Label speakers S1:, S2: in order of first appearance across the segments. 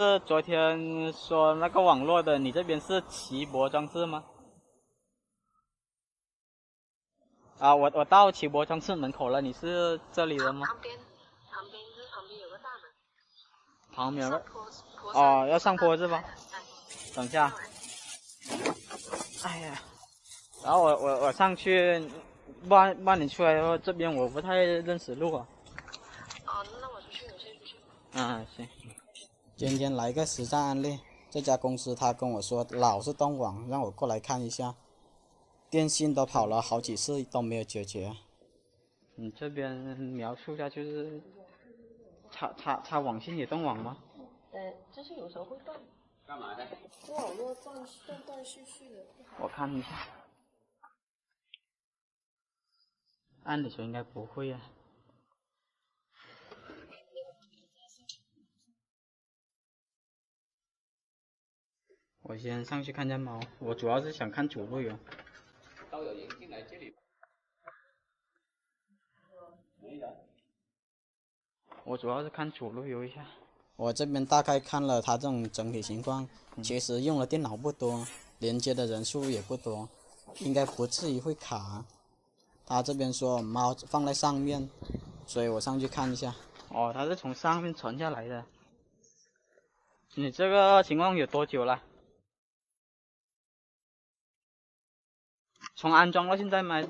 S1: 是昨天说那个网络的，你这边是奇博装饰吗？啊，我到奇博装饰门口了，你是这里的吗？
S2: 旁边有个大门。
S1: 旁边有个。
S2: 坡
S1: 哦，要上坡是吧？等一下。哎呀，然后我上去，帮你出来的话，这边我不太认识路啊。
S2: 哦，那我先出去。
S1: 嗯，行。
S3: 今天来个实战案例，这家公司他跟我说老是断网，让我过来看一下。电信都跑了好几次都没有解决。
S1: 你这边描述一下，就是插网线也断网吗？
S2: 就是有时候会断。
S4: 干嘛的？
S2: 网络断续的。
S1: 我看一下，按理说应该不会啊。我先上去看下猫，我主要是想看主路由。
S4: 都有人进来这里。没人。
S1: 我主要是看主路由一下。
S3: 我这边大概看了他这种整体情况，其实用的电脑不多，连接的人数也不多，应该不至于会卡。他这边说猫放在上面，所以我上去看一下。
S1: 哦，它是从上面传下来的。你这个情况有多久了？从安装到现在吗？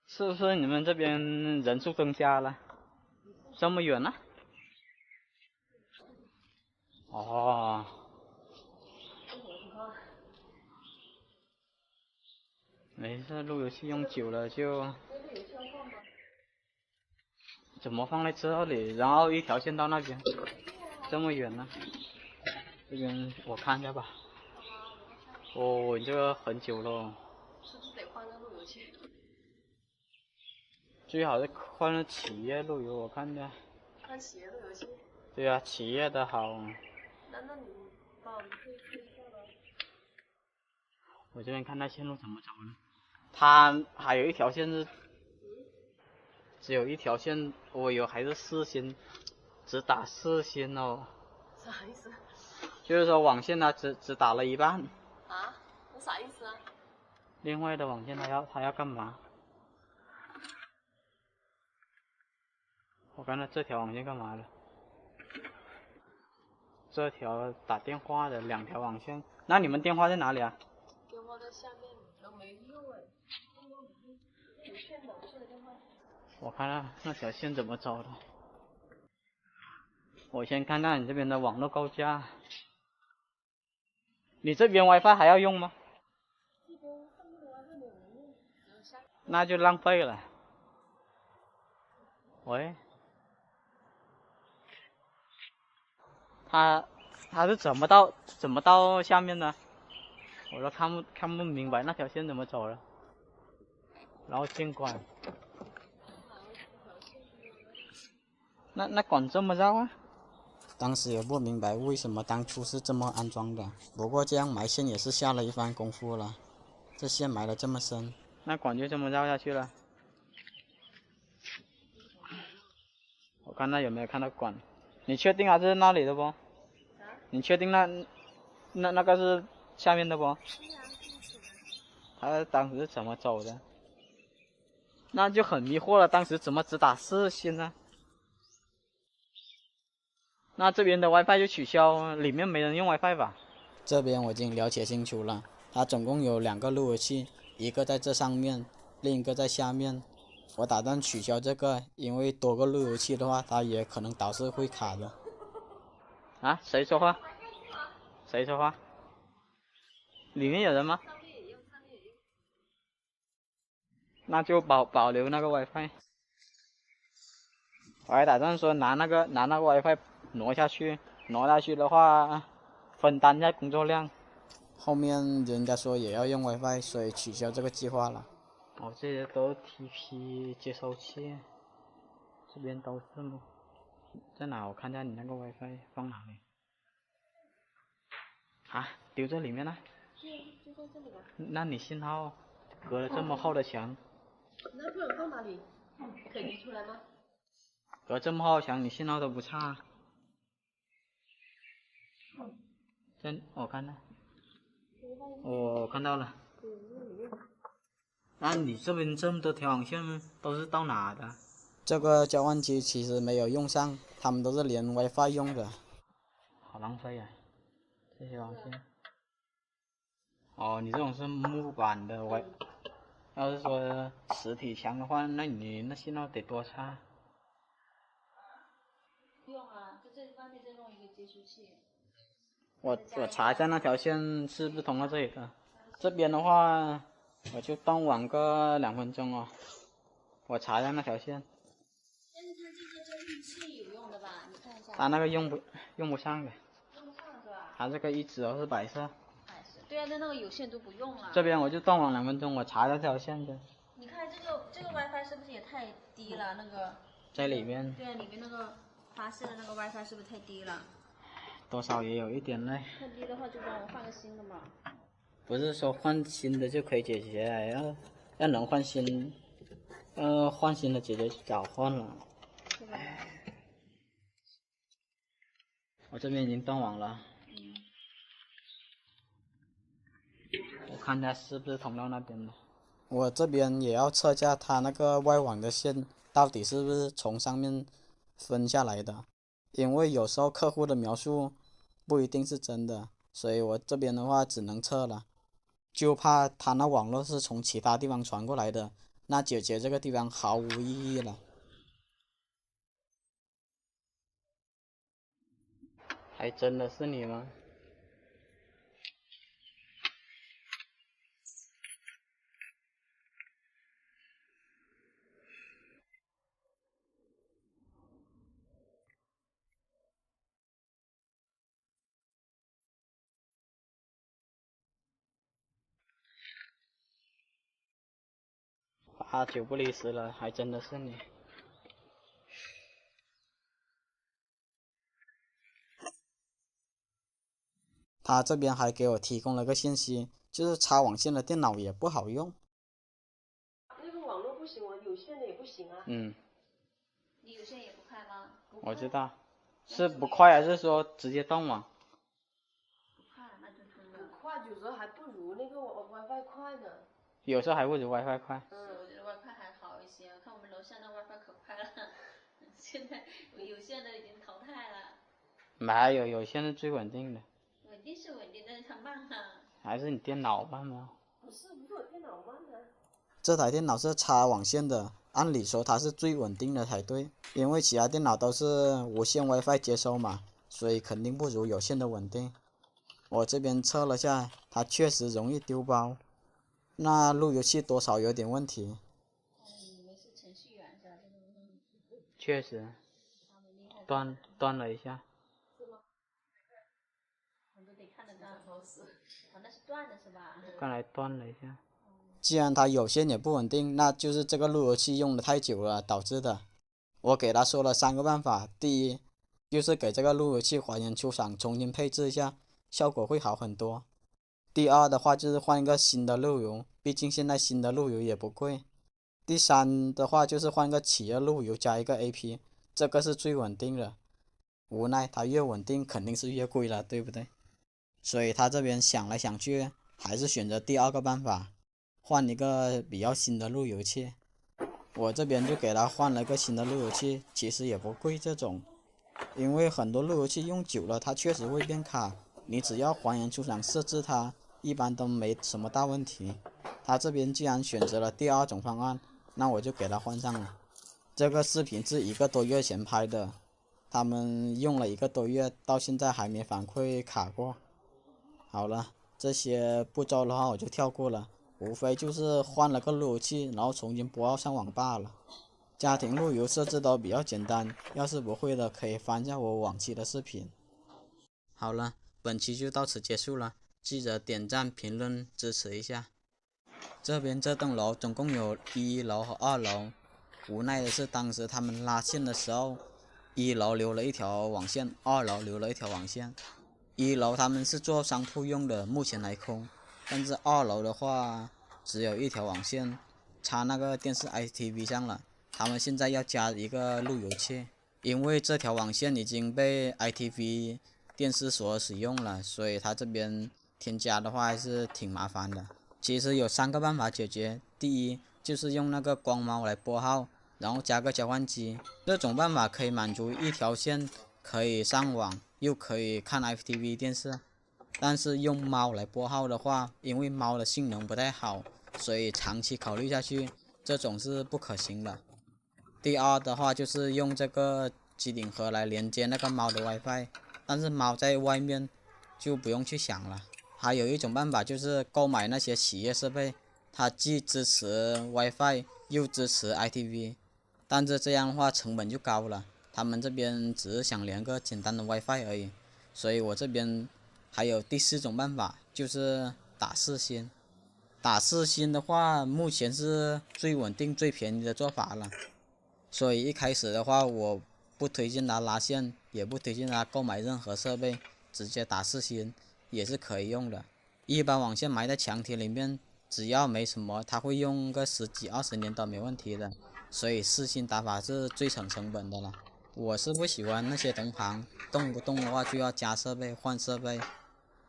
S1: 是不是你们这边人数增加了？这么远呢？哦。没事，路由器用久了就。怎么放在这里，然后一条线到那边，这么远呢？这边我看一下吧。哦，你这个很久了。
S2: 是不是得换个路由器？
S1: 最好是换个企业路由，我看一下。
S2: 换企业路由器？
S1: 对啊，企业的好。
S2: 那你帮我们退一下吧。
S1: 我这边看它线路怎么走呢？它还有一条线是，只有一条线，我有还是四星，只打四星哦。
S2: 啥意思？
S1: 就是说网线它只打了一半。
S2: 啊？那啥意思啊？
S1: 另外的网线它要干嘛？我看到这条网线干嘛了？这条打电话的2条网线，那你们电话在哪里啊？
S2: 电话在下面都没用哎。有线的，是的电话。
S1: 我看看那条线怎么走的。我先看看你这边的网络构架。你这边 WiFi 还要用吗？
S2: 这边上面的 WiFi 没有人用，
S1: 那就浪费了。喂，他是怎么到下面的？我都看不明白那条线怎么走了。然后监管，那管这么绕啊？
S3: 当时也不明白为什么当初是这么安装的，不过这样埋线也是下了一番功夫了。这线埋得这么深，
S1: 那管就这么绕下去了。我看他有没有看到管。你确定还是那里的不？你确定那个是下面的不？他当时是怎么走的？那就很迷惑了，当时怎么只打4星呢？那这边的 WiFi 就取消，里面没人用 WiFi 吧？
S3: 这边我已经了解清楚了，它总共有2个路由器，一个在这上面，另一个在下面。我打算取消这个，因为多个路由器的话，它也可能导致会卡的。
S1: 啊？谁说话？谁说话？里面有人吗？那就保留那个 WiFi。我还打算说拿那个 WiFi 挪下去的话，分担一下工作量。
S3: 后面人家说也要用 WiFi，所以取消这个计划了。
S1: 哦，这些都 TP 接收器，这边都是吗？在哪？我看一下你那个 WiFi 放哪里？啊，丢这里面了？
S2: 就在这里吧。
S1: 那你信号隔了这么厚的墙？
S2: 那不然放哪里？可以移出来吗？
S1: 隔这么好墙，你信号都不差。我看到，我看到了。那你这边这么多条网线都是到哪的？
S3: 这个交换机其实没有用上，他们都是连 WiFi 用的。
S1: 好浪费啊，这些网线。哦，你这种是木板的要是说实体墙的话，那你那信号得多差？
S2: 不用啊，就这外面再弄一个接收器。
S1: 我查一下那条线是不是通到这里的。这边的话，我就断网个2分钟哦。我查一下那条线。
S2: 但是它这个接收器有用的吧？你看一下。
S1: 它那个用不上的。
S2: 用不上是吧？
S1: 它这个一直都是白色。
S2: 对啊，那个有线都不用了。
S1: 这边我就断网2分钟，我查一下这条线的。
S2: 你看这个 WiFi 是不是也太低了？那个。
S1: 在里面。
S2: 对啊，里面那个发射的那个 WiFi 是不是太低了？
S1: 多少也有一点嘞。
S2: 太低的话就帮我换个新的嘛。
S1: 不是说换新的就可以解决，要能换新，换新的解决早换了。
S2: 对吧？
S1: 我这边已经断网了。我看一下是不是通到那边的。
S3: 我这边也要测一下它那个外网的线到底是不是从上面分下来的，因为有时候客户的描述不一定是真的，所以我这边的话只能测了，就怕他那网络是从其他地方传过来的，那解决这个地方毫无意义了。
S1: 还真的是你吗？8、9不离10了，还真的是你。
S3: 他这边还给我提供了个信息，就是插网线的电脑也不好用。
S5: 那个网络不行，我有线的也不行啊。
S1: 嗯。
S2: 你有线也不快吗？
S1: 我知道，是不快还是说直接断网？
S2: 不快，那就真的。
S5: 不快，有时候还不如那个WiFi 快呢。
S1: 有时候还不如 WiFi 快。
S2: 我觉得 WiFi 还好一些，看我们楼下那 WiFi 可快了，现在有线的已经淘汰了。
S1: 没有线是最稳定的。
S2: 稳定是稳定，但是它慢啊。
S1: 还是你电脑慢吗？
S5: 不是我电脑慢啊。
S3: 这台电脑是插网线的，按理说它是最稳定的才对，因为其他电脑都是无线 WiFi 接收嘛，所以肯定不如有线的稳定。我这边测了下，它确实容易丢包，那路由器多少有点问题。
S2: 你们是程序员是吧？
S1: 确实。断了一下。
S2: 我都得看得到。那是断的是吧？
S1: 刚才断了一下。
S3: 既然它有线也不稳定，那就是这个路由器用的太久了导致的。我给他说了3个办法，第一，就是给这个路由器还原出厂重新配置一下，效果会好很多。第二的话就是换一个新的路由，毕竟现在新的路由也不贵。第三的话就是换个企业路由加一个 AP， 这个是最稳定的。无奈它越稳定肯定是越贵了，对不对？所以他这边想来想去，还是选择第2个办法，换一个比较新的路由器。我这边就给他换了个新的路由器，其实也不贵这种，因为很多路由器用久了它确实会变卡，你只要还原出厂设置它，一般都没什么大问题。他这边既然选择了第2种方案，那我就给他换上了。这个视频是1个多月前拍的，他们用了1个多月，到现在还没反馈卡过。好了，这些步骤的话我就跳过了，无非就是换了个路由器，然后重新拨号上网罢了。家庭路由设置都比较简单，要是不会的可以翻一下我往期的视频。好了，本期就到此结束了，记得点赞评论支持一下。这边这栋楼总共有1楼和2楼，无奈的是当时他们拉线的时候，1楼留了一条网线，2楼留了一条网线。1楼他们是做商铺用的，目前还空，但是2楼的话只有一条网线，插那个电视 ITV 上了。他们现在要加一个路由器，因为这条网线已经被 ITV 电视所使用了，所以它这边添加的话还是挺麻烦的。其实有3个办法解决，第一就是用那个光猫来拨号，然后加个交换机，这种办法可以满足一条线可以上网又可以看 ITV 电视。但是用猫来拨号的话，因为猫的性能不太好，所以长期考虑下去，这种是不可行的。第二的话就是用这个机顶盒来连接那个猫的 WiFi， 但是猫在外面就不用去想了。还有一种办法就是购买那些企业设备，它既支持 WiFi 又支持 ITV， 但是这样的话成本就高了。他们这边只是想连个简单的 WiFi 而已，所以我这边还有第4种办法，就是打4星。打4星的话，目前是最稳定、最便宜的做法了。所以一开始的话，我不推荐他拉线，也不推荐他购买任何设备，直接打4星也是可以用的。一般网线埋在墙体里面，只要没什么，它会用个10几20年都没问题的。所以4星打法是最省成本的了。我是不喜欢那些同行动不动的话就要加设备、换设备，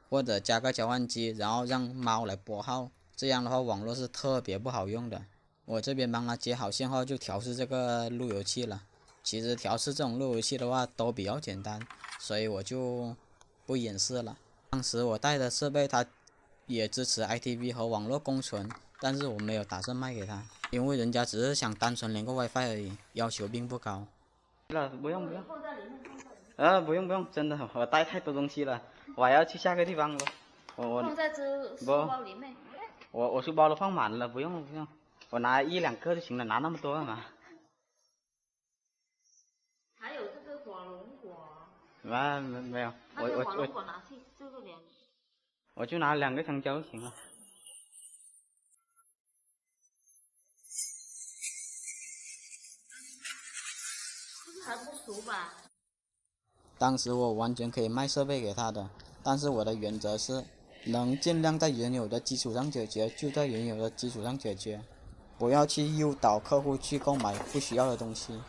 S3: 或者加个交换机，然后让猫来拨号，这样的话网络是特别不好用的。我这边帮他接好线后就调试这个路由器了。其实调试这种路由器的话都比较简单，所以我就不演示了。当时我带的设备它也支持 ITV 和网络共存，但是我没有打算卖给他，因为人家只是想单纯连个 WiFi 而已，要求并不高。
S1: 不用，不用，真的，我带太多东西了，我还要去下个地方了。我
S2: 放在这书包里面。
S1: 我书包都放满了，不用，我拿1、2个就行了，拿那么多干嘛？
S2: 还有这个火龙果。
S1: 没有，
S2: 我拿去这个连。
S1: 我就拿2个香蕉就行了。
S2: 还不熟吧？
S3: 当时我完全可以卖设备给他的，但是我的原则是，能尽量在原有的基础上解决，就在原有的基础上解决，不要去诱导客户去购买不需要的东西。